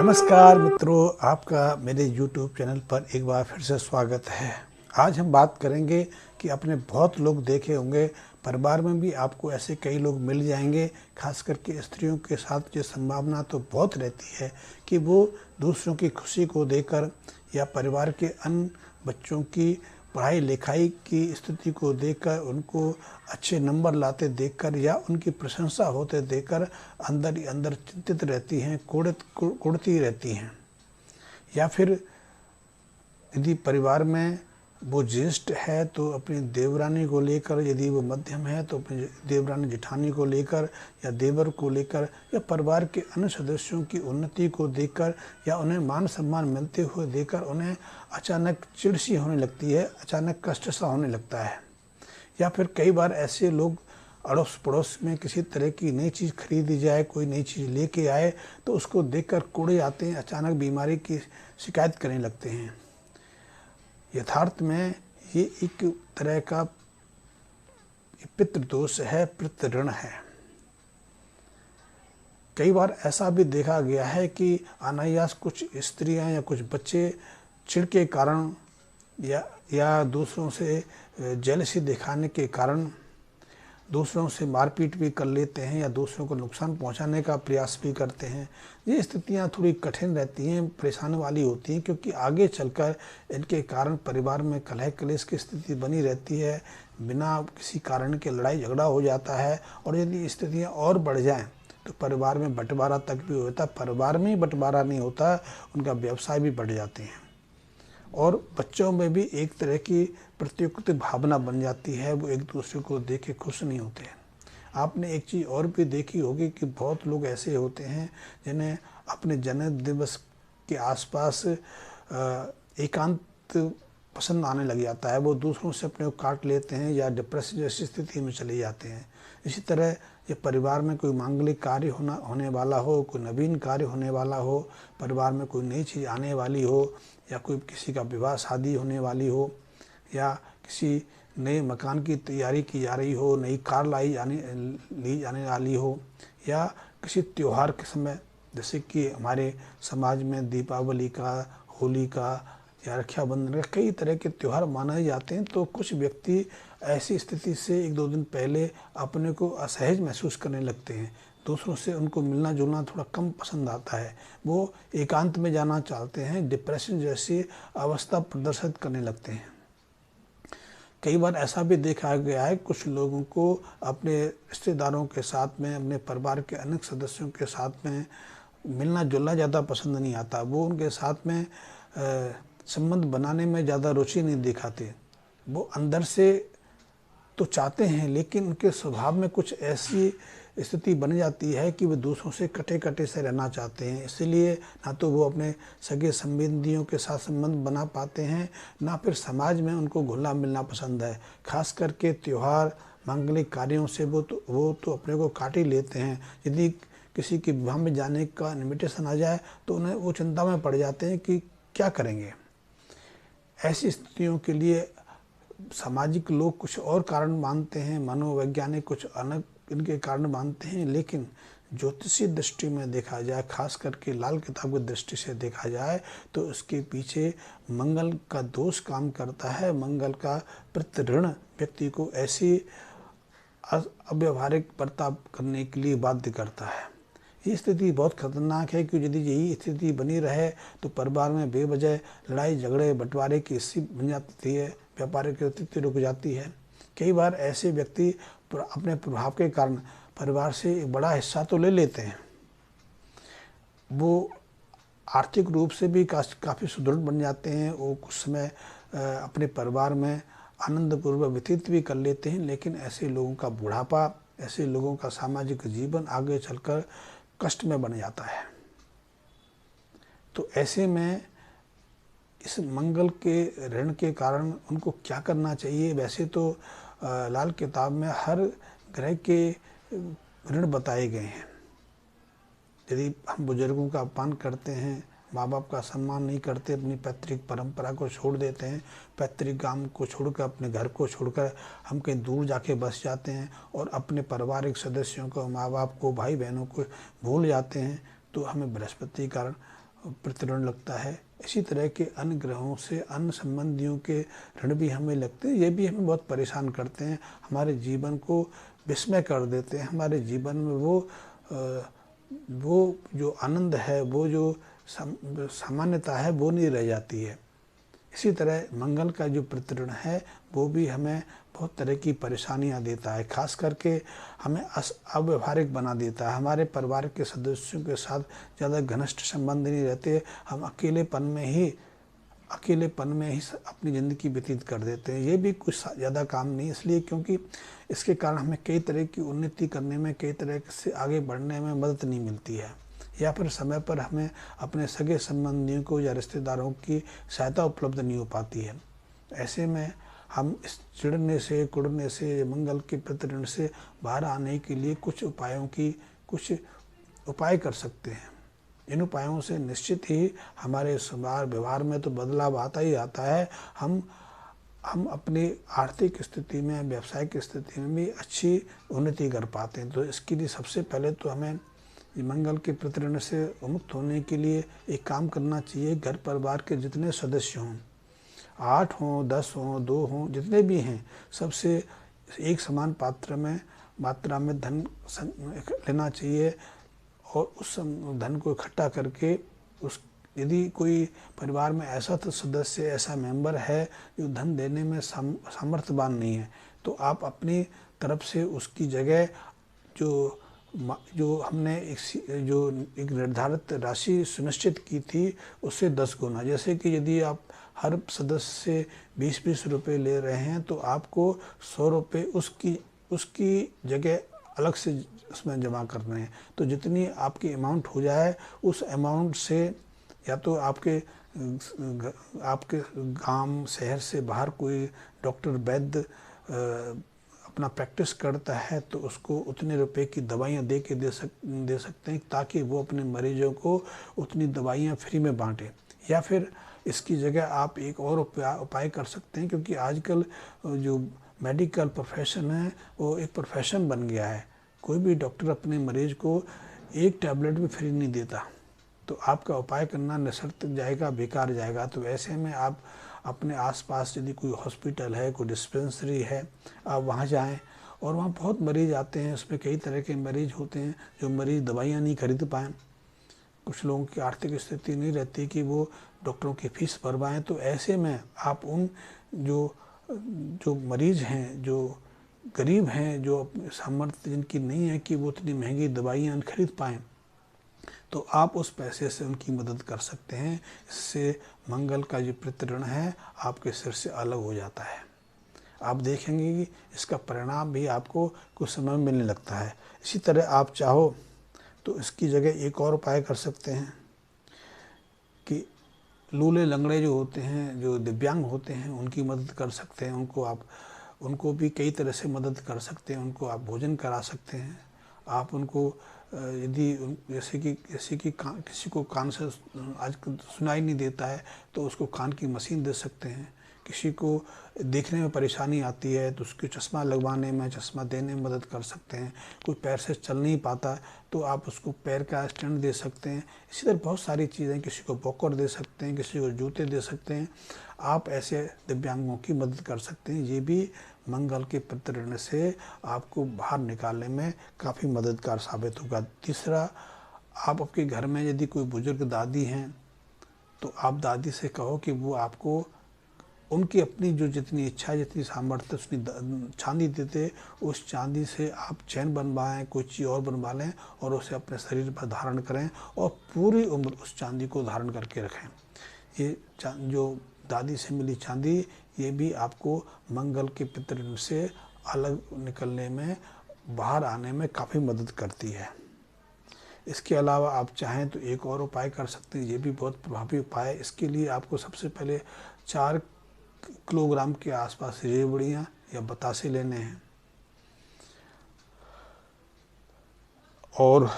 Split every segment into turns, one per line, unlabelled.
नमस्कार मित्रों, आपका मेरे YouTube चैनल पर एक बार फिर से स्वागत है। आज हम बात करेंगे कि आपने बहुत लोग देखे होंगे, परिवार में भी आपको ऐसे कई लोग मिल जाएंगे, खास करके स्त्रियों के साथ ये संभावना तो बहुत रहती है कि वो दूसरों की खुशी को देखकर या परिवार के अन्य बच्चों की पढ़ाई लिखाई की स्थिति को देखकर, उनको अच्छे नंबर लाते देखकर या उनकी प्रशंसा होते देखकर अंदर ही अंदर चिंतित रहती हैं, कुढ़ती रहती हैं। या फिर यदि परिवार में वो ज्येष्ठ है तो अपनी देवरानी को लेकर, यदि वो मध्यम है तो अपनी देवरानी जेठानी को लेकर या देवर को लेकर, या परिवार के अन्य सदस्यों की उन्नति को देखकर या उन्हें मान सम्मान मिलते हुए देखकर उन्हें अचानक चिड़ सी होने लगती है, अचानक कष्ट सा होने लगता है। या फिर कई बार ऐसे लोग अड़ोस पड़ोस में किसी तरह की नई चीज़ खरीदी जाए, कोई नई चीज़ लेके आए तो उसको देखकर कोड़े आते हैं, अचानक बीमारी की शिकायत करने लगते हैं। यथार्थ में ये एक तरह का पितृ दोष है, पितृ ऋण है। कई बार ऐसा भी देखा गया है कि अनायास कुछ स्त्रियां या कुछ बच्चे चिढ़ के कारण या दूसरों से जेलसी दिखाने के कारण दूसरों से मारपीट भी कर लेते हैं या दूसरों को नुकसान पहुंचाने का प्रयास भी करते हैं। ये स्थितियां थोड़ी कठिन रहती हैं, परेशान वाली होती हैं, क्योंकि आगे चलकर इनके कारण परिवार में कलह कलेश की स्थिति बनी रहती है। बिना किसी कारण के लड़ाई झगड़ा हो जाता है और यदि स्थितियां और बढ़ जाएं तो परिवार में बंटवारा तक भी होता। परिवार में ही बंटवारा नहीं होता, उनका व्यवसाय भी बढ़ जाते हैं और बच्चों में भी एक तरह की प्रतियुक्त भावना बन जाती है। वो एक दूसरे को देख के खुश नहीं होते हैं। आपने एक चीज़ और भी देखी होगी कि बहुत लोग ऐसे होते हैं जिन्हें अपने जन्म दिवस के आसपास एकांत पसंद आने लग जाता है। वो दूसरों से अपने को काट लेते हैं या डिप्रेशन जैसी स्थिति में चले जाते हैं। इसी तरह ये परिवार में कोई मांगलिक कार्य होने वाला हो, कोई नवीन कार्य होने वाला हो, परिवार में कोई नई चीज़ आने वाली हो, या कोई किसी का विवाह शादी होने वाली हो, या किसी नए मकान की तैयारी की जा रही हो, नई कार ली जाने वाली हो, या किसी त्यौहार के समय, जैसे कि हमारे समाज में दीपावली का, होली का या रक्षाबंधन का कई तरह के त्यौहार मनाए जाते हैं, तो कुछ व्यक्ति ऐसी स्थिति से एक दो दिन पहले अपने को असहज महसूस करने लगते हैं। दूसरों से उनको मिलना जुलना थोड़ा कम पसंद आता है, वो एकांत में जाना चाहते हैं, डिप्रेशन जैसी अवस्था प्रदर्शित करने लगते हैं। कई बार ऐसा भी देखा गया है, कुछ लोगों को अपने रिश्तेदारों के साथ में, अपने परिवार के अन्य सदस्यों के साथ में मिलना जुलना ज़्यादा पसंद नहीं आता। वो उनके साथ में संबंध बनाने में ज़्यादा रुचि नहीं दिखाते। वो अंदर से तो चाहते हैं, लेकिन उनके स्वभाव में कुछ ऐसी स्थिति बन जाती है कि वे दूसरों से कटे कटे से रहना चाहते हैं। इसलिए ना तो वो अपने सगे संबंधियों के साथ संबंध बना पाते हैं, ना फिर समाज में उनको घुलना मिलना पसंद है। खास करके त्यौहार मांगलिक कार्यों से वो तो अपने को काट ही लेते हैं। यदि किसी के विवाह में जाने का इन्विटेशन आ जाए तो उन्हें वो चिंता में पड़ जाते हैं कि क्या करेंगे। ऐसी स्थितियों के लिए सामाजिक लोग कुछ और कारण मानते हैं, मनोवैज्ञानिक कुछ अलग इनके कारण मानते हैं, लेकिन ज्योतिषीय दृष्टि में देखा जाए, खास करके लाल किताब की दृष्टि से देखा जाए, तो उसके पीछे मंगल का दोष काम करता है। मंगल का पितृ ऋण व्यक्ति को ऐसी अव्यवहारिक बर्ताव करने के लिए बाध्य करता है। ये स्थिति बहुत खतरनाक है, क्योंकि यदि यही स्थिति बनी रहे तो परिवार में बेवजह लड़ाई झगड़े बंटवारे की स्थिति बन जाती है, व्यापारिक गतिविधि रुक जाती है। कई बार ऐसे व्यक्ति अपने प्रभाव के कारण परिवार से एक बड़ा हिस्सा तो ले लेते हैं, वो आर्थिक रूप से भी काफ़ी सुदृढ़ बन जाते हैं। वो कुछ समय अपने परिवार में आनंदपूर्वक व्यतीत भी कर लेते हैं, लेकिन ऐसे लोगों का बुढ़ापा, ऐसे लोगों का सामाजिक जीवन आगे चलकर कष्ट में बन जाता है। तो ऐसे में इस मंगल के ऋण के कारण उनको क्या करना चाहिए? वैसे तो लाल किताब में हर ग्रह के ऋण बताए गए हैं। यदि हम बुजुर्गों का अपमान करते हैं, माँ बाप का सम्मान नहीं करते, अपनी पैतृक परंपरा को छोड़ देते हैं, पैतृक गांव को छोड़कर, अपने घर को छोड़कर हम कहीं दूर जाके बस जाते हैं और अपने पारिवारिक सदस्यों को, माँ बाप को, भाई बहनों को भूल जाते हैं, तो हमें बृहस्पति कारण प्रतिऋण लगता है। इसी तरह के अन्य ग्रहों से अन्य संबंधियों के ऋण भी हमें लगते हैं। ये भी हमें बहुत परेशान करते हैं, हमारे जीवन को विस्मय कर देते हैं। हमारे जीवन में वो जो आनंद है, वो जो सामान्यता है, वो नहीं रह जाती है। इसी तरह मंगल का जो प्रतिऋण है वो भी हमें बहुत तरह की परेशानियां देता है। खास करके हमें अव्यवहारिक बना देता है। हमारे परिवार के सदस्यों के साथ ज़्यादा घनिष्ठ संबंध नहीं रहते। हम अकेलेपन में ही अपनी ज़िंदगी व्यतीत कर देते हैं। ये भी कुछ ज़्यादा काम नहीं, इसलिए क्योंकि इसके कारण हमें कई तरह की उन्नति करने में, कई तरह से आगे बढ़ने में मदद नहीं मिलती है, या फिर समय पर हमें अपने सगे संबंधियों को या रिश्तेदारों की सहायता उपलब्ध नहीं हो पाती है। ऐसे में हम इस चिढ़ने से, कुड़ने से, मंगल के प्रतिऋण से बाहर आने के लिए कुछ उपाय कर सकते हैं। इन उपायों से निश्चित ही हमारे स्वभाव व्यवहार में तो बदलाव आता ही आता है। हम अपनी आर्थिक स्थिति में, व्यावसायिक स्थिति में भी अच्छी उन्नति कर पाते हैं। तो इसके लिए सबसे पहले तो हमें मंगल के प्रतिऋण से मुक्त होने के लिए एक काम करना चाहिए। घर परिवार के जितने सदस्य हों, 8 हों, 10 हों, 2 हों, जितने भी हैं, सबसे एक समान मात्रा में धन लेना चाहिए और उस धन को इकट्ठा करके यदि कोई परिवार में ऐसा तो सदस्य, ऐसा मेंबर है जो धन देने में सामर्थ्यवान नहीं है, तो आप अपनी तरफ से उसकी जगह जो हमने एक निर्धारित राशि सुनिश्चित की थी उससे 10 गुना, जैसे कि यदि आप हर सदस्य से 20-20 रुपये ले रहे हैं तो आपको 100 रुपये उसकी जगह अलग से उसमें जमा करने हैं। तो जितनी आपकी अमाउंट हो जाए उस अमाउंट से, या तो आपके गांव शहर से बाहर कोई डॉक्टर वैद्य अपना प्रैक्टिस करता है तो उसको उतने रुपए की दवाइयाँ दे सकते हैं, ताकि वो अपने मरीजों को उतनी दवाइयाँ फ्री में बांटे। या फिर इसकी जगह आप एक और उपाय कर सकते हैं, क्योंकि आजकल जो मेडिकल प्रोफेशन है वो एक प्रोफेशन बन गया है। कोई भी डॉक्टर अपने मरीज को एक टैबलेट भी फ्री नहीं देता, तो आपका उपाय करना निरर्थक जाएगा, बेकार जाएगा। तो ऐसे में आप अपने आसपास यदि कोई हॉस्पिटल है, कोई डिस्पेंसरी है, आप वहाँ जाएं। और वहाँ बहुत मरीज आते हैं, उसमें कई तरह के मरीज होते हैं जो मरीज दवाइयाँ नहीं खरीद पाएँ। कुछ लोगों की आर्थिक स्थिति नहीं रहती कि वो डॉक्टरों की फीस भरवाएं। तो ऐसे में आप उन जो मरीज हैं, जो गरीब हैं, जो सामर्थ्य जिनकी नहीं है कि वो उतनी महंगी दवाइयाँ खरीद पाएँ, तो आप उस पैसे से उनकी मदद कर सकते हैं। इससे मंगल का जो प्रतिऋण है आपके सिर से अलग हो जाता है। आप देखेंगे कि इसका परिणाम भी आपको कुछ समय में मिलने लगता है। इसी तरह आप चाहो तो इसकी जगह एक और उपाय कर सकते हैं कि लूले लंगड़े जो होते हैं, जो दिव्यांग होते हैं, उनकी मदद कर सकते हैं। उनको भी कई तरह से मदद कर सकते हैं। उनको आप भोजन करा सकते हैं। आप उनको यदि जैसे कि किसी को कान से आज सुनाई नहीं देता है तो उसको कान की मशीन दे सकते हैं। किसी को देखने में परेशानी आती है तो उसको चश्मा लगवाने में, चश्मा देने में मदद कर सकते हैं। कोई पैर से चल नहीं पाता तो आप उसको पैर का स्टैंड दे सकते हैं। इसी तरह बहुत सारी चीज़ें, किसी को वॉकर दे सकते हैं, किसी को जूते दे सकते हैं। आप ऐसे दिव्यांगों की मदद कर सकते हैं। ये भी मंगल के प्रतिऋण से आपको बाहर निकालने में काफ़ी मददगार साबित होगा। तीसरा, आप आपके घर में यदि कोई बुजुर्ग दादी हैं तो आप दादी से कहो कि वो आपको उनकी अपनी जो जितनी इच्छा, जितनी सामर्थ्य, उतनी चांदी देते, उस चांदी से आप चैन बनवाएं, कोई चीज़ और बनवा लें और उसे अपने शरीर पर धारण करें और पूरी उम्र उस चांदी को धारण करके रखें। ये जो दादी से मिली चांदी, ये भी आपको मंगल के प्रतिऋण से अलग निकलने में, बाहर आने में काफ़ी मदद करती है। इसके अलावा आप चाहें तो एक और उपाय कर सकते हैं। ये भी बहुत प्रभावी उपाय है। इसके लिए आपको सबसे पहले 4 किलोग्राम के आसपास रेवड़ियाँ या बतासे लेने हैं और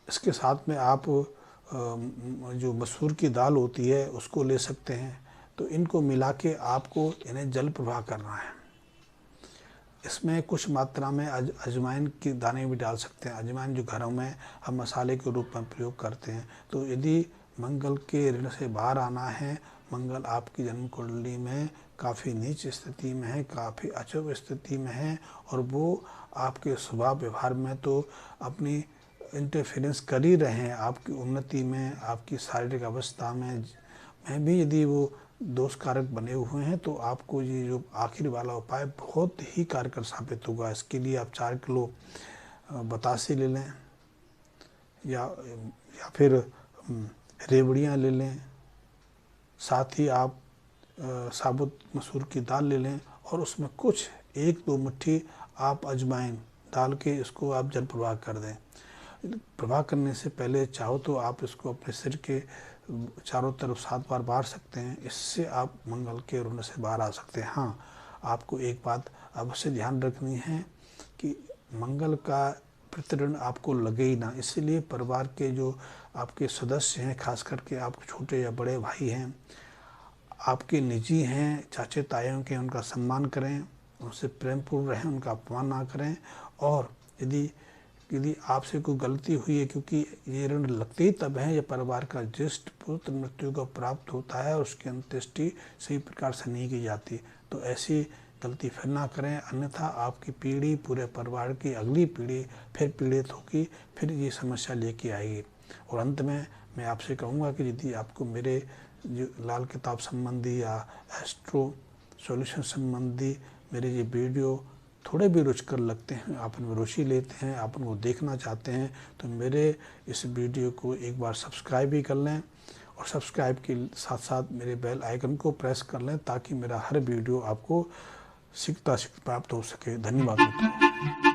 इसके साथ में आप जो मसूर की दाल होती है उसको ले सकते हैं। तो इनको मिला के आपको इन्हें जल प्रवाह करना है। इसमें कुछ मात्रा में अजवाइन के दाने भी डाल सकते हैं। अजवाइन जो घरों में हम मसाले के रूप में प्रयोग करते हैं। तो यदि मंगल के ऋण से बाहर आना है, मंगल आपकी जन्म कुंडली में काफ़ी नीच स्थिति में है, काफ़ी अशुभ स्थिति में है, और वो आपके स्वभाव व्यवहार में तो अपनी इंटरफेरेंस कर ही रहे हैं, आपकी उन्नति में, आपकी शारीरिक अवस्था में भी यदि वो दोष कारक बने हुए हैं, तो आपको ये जो आखिर वाला उपाय बहुत ही कारगर साबित होगा। इसके लिए आप 4 किलो बतासे ले लें, या फिर रेवड़ियाँ ले लें। साथ ही आप साबुत मसूर की दाल ले लें, और उसमें कुछ 1-2 मुट्ठी आप अजवाइन डाल के इसको आप जल प्रवाह कर दें। प्रवाह करने से पहले चाहो तो आप इसको अपने सिर के चारों तरफ 7 बार बार सकते हैं। इससे आप मंगल के ऋण से बाहर आ सकते हैं। हाँ, आपको एक बात अवश्य ध्यान रखनी है कि मंगल का प्रतिऋण आपको लगे ही ना। इसलिए परिवार के जो आपके सदस्य हैं, खास करके आपके छोटे या बड़े भाई हैं, आपके निजी हैं, चाचे तायों के, उनका सम्मान करें, उनसे प्रेमपूर्ण रहें, उनका अपमान ना करें। और यदि आपसे कोई गलती हुई है, क्योंकि ये ऋण लगते ही तब है जब परिवार का ज्येष्ठ पुत्र मृत्यु को प्राप्त होता है और उसकी अंत्येष्टि सही प्रकार से नहीं की जाती, तो ऐसी गलती फिर ना करें, अन्यथा आपकी पीढ़ी, पूरे परिवार की अगली पीढ़ी फिर पीड़ित होगी, फिर ये समस्या लेके आएगी। और अंत में मैं आपसे कहूँगा कि यदि आपको मेरे जो लाल किताब संबंधी या एस्ट्रो सॉल्यूशन संबंधी मेरे ये वीडियो थोड़े भी रुचिकर लगते हैं, आप उनमें रुचि लेते हैं, आप उनको देखना चाहते हैं, तो मेरे इस वीडियो को एक बार सब्सक्राइब भी कर लें, और सब्सक्राइब के साथ साथ मेरे बेल आइकन को प्रेस कर लें, ताकि मेरा हर वीडियो आपको शीघ्रता से प्राप्त हो सके। धन्यवाद मित्रों।